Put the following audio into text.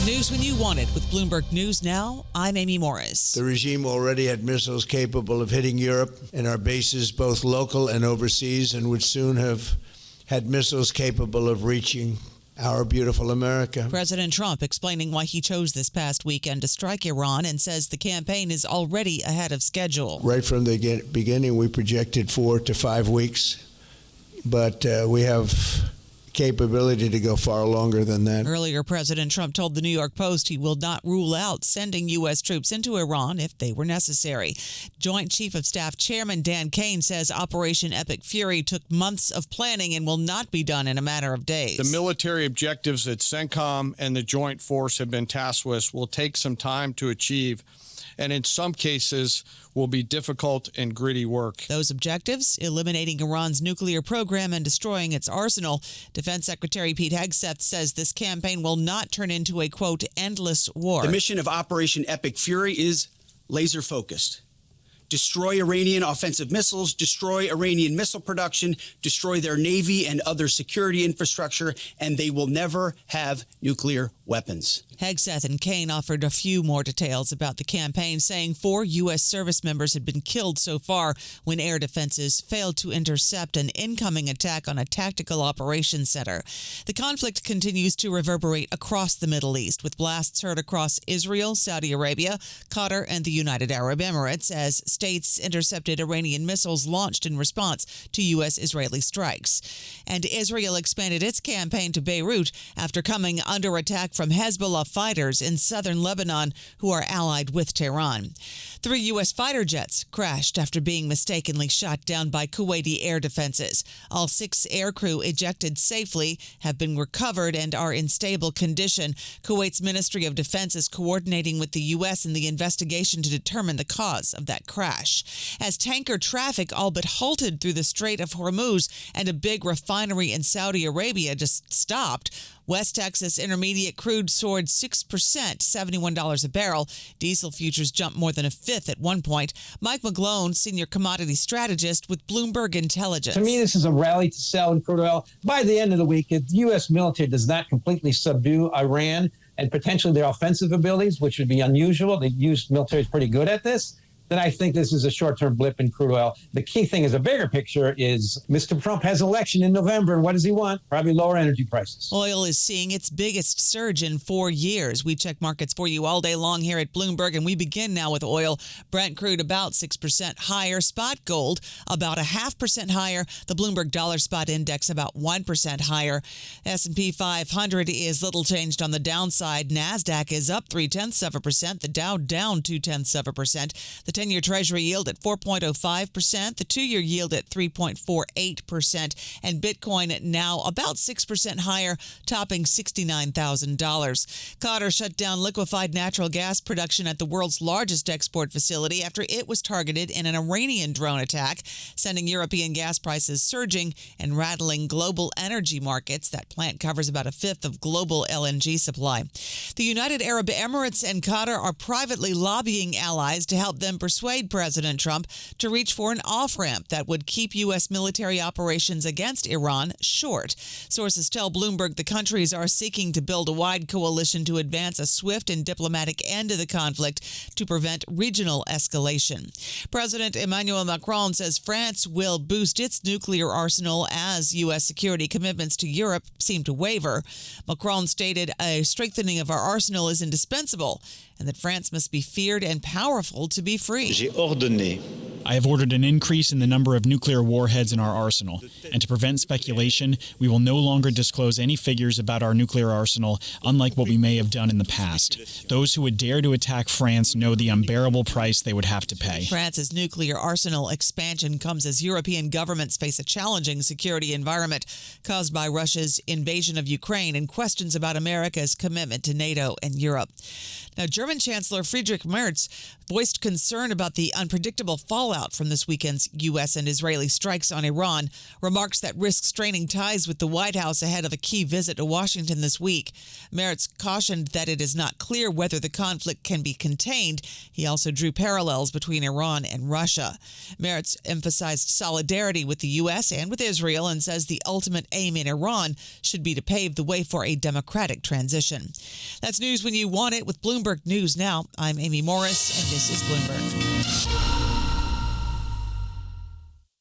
News when you want it with Bloomberg News Now. I'm Amy Morris. The regime already had missiles capable of hitting Europe and our bases, both local and overseas, and would soon have had missiles capable of reaching our beautiful America. President Trump explaining why he chose this past weekend to strike Iran and says the campaign is already ahead of schedule. Right from the beginning, we projected 4 to 5 weeks, but we have capability to go far longer than that. Earlier, President Trump told the New York Post he will not rule out sending U.S. troops into Iran if they were necessary. Joint Chief of Staff Chairman Dan Kane says Operation Epic Fury took months of planning and will not be done in a matter of days. The military objectives that CENTCOM and the Joint Force have been tasked with will take some time to achieve, and in some cases will be difficult and gritty work. Those objectives: eliminating Iran's nuclear program and destroying its arsenal. Defense Secretary Pete Hegseth says this campaign will not turn into a, quote, endless war. The mission of Operation Epic Fury is laser focused. Destroy Iranian offensive missiles, destroy Iranian missile production, destroy their navy and other security infrastructure, and they will never have nuclear weapons. Hegseth and Kane offered a few more details about the campaign, saying 4 U.S. service members had been killed so far when air defenses failed to intercept an incoming attack on a tactical operations center. The conflict continues to reverberate across the Middle East, with blasts heard across Israel, Saudi Arabia, Qatar, and the United Arab Emirates as states intercepted Iranian missiles launched in response to U.S.-Israeli strikes. And Israel expanded its campaign to Beirut after coming under attack from Hezbollah fighters in southern Lebanon who are allied with Tehran. 3 U.S. fighter jets crashed after being mistakenly shot down by Kuwaiti air defenses. All 6 aircrew ejected safely have been recovered and are in stable condition. Kuwait's Ministry of Defense is coordinating with the U.S. in the investigation to determine the cause of that crash. As tanker traffic all but halted through the Strait of Hormuz and a big refinery in Saudi Arabia just stopped, West Texas Intermediate crude soared 6%, $71 a barrel. Diesel futures jumped more than a fifth at one point. Mike McGlone, senior commodity strategist with Bloomberg Intelligence. To me, this is a rally to sell in crude oil. By the end of the week, if the U.S. military does not completely subdue Iran and potentially their offensive abilities, which would be unusual, the U.S. military is pretty good at this, then I think this is a short-term blip in crude oil. The key thing is a bigger picture is Mr. Trump has an election in November, and what does he want? Probably lower energy prices. Oil is seeing its biggest surge in 4 years. We check markets for you all day long here at Bloomberg, and we begin now with oil. Brent crude about 6% higher. Spot gold about 0.5% higher. The Bloomberg Dollar Spot Index about 1% higher. S&P 500 is little changed on the downside. NASDAQ is up 0.3%. The Dow down 0.2%. The 10-year Treasury yield at 4.05%, the 2-year yield at 3.48%, and Bitcoin now about 6% higher, topping $69,000. Qatar shut down liquefied natural gas production at the world's largest export facility after it was targeted in an Iranian drone attack, sending European gas prices surging and rattling global energy markets. That plant covers about a fifth of global LNG supply. The United Arab Emirates and Qatar are privately lobbying allies to help them persuade President Trump to reach for an off-ramp that would keep U.S. military operations against Iran short. Sources tell Bloomberg the countries are seeking to build a wide coalition to advance a swift and diplomatic end to the conflict to prevent regional escalation. President Emmanuel Macron says France will boost its nuclear arsenal as U.S. security commitments to Europe seem to waver. Macron stated a strengthening of our arsenal is indispensable and that France must be feared and powerful to be free. I have ordered an increase in the number of nuclear warheads in our arsenal, and to prevent speculation, we will no longer disclose any figures about our nuclear arsenal, unlike what we may have done in the past. Those who would dare to attack France know the unbearable price they would have to pay. France's nuclear arsenal expansion comes as European governments face a challenging security environment caused by Russia's invasion of Ukraine and questions about America's commitment to NATO and Europe. Now, German Chancellor Friedrich Merz voiced concern about the unpredictable fallout from this weekend's U.S. and Israeli strikes on Iran, remarking remarks that risk straining ties with the White House ahead of a key visit to Washington this week. Meretz cautioned that it is not clear whether the conflict can be contained. He also drew parallels between Iran and Russia. Meretz emphasized solidarity with the U.S. and with Israel and says the ultimate aim in Iran should be to pave the way for a democratic transition. That's news when you want it with Bloomberg News Now. I'm Amy Morris, and this is Bloomberg.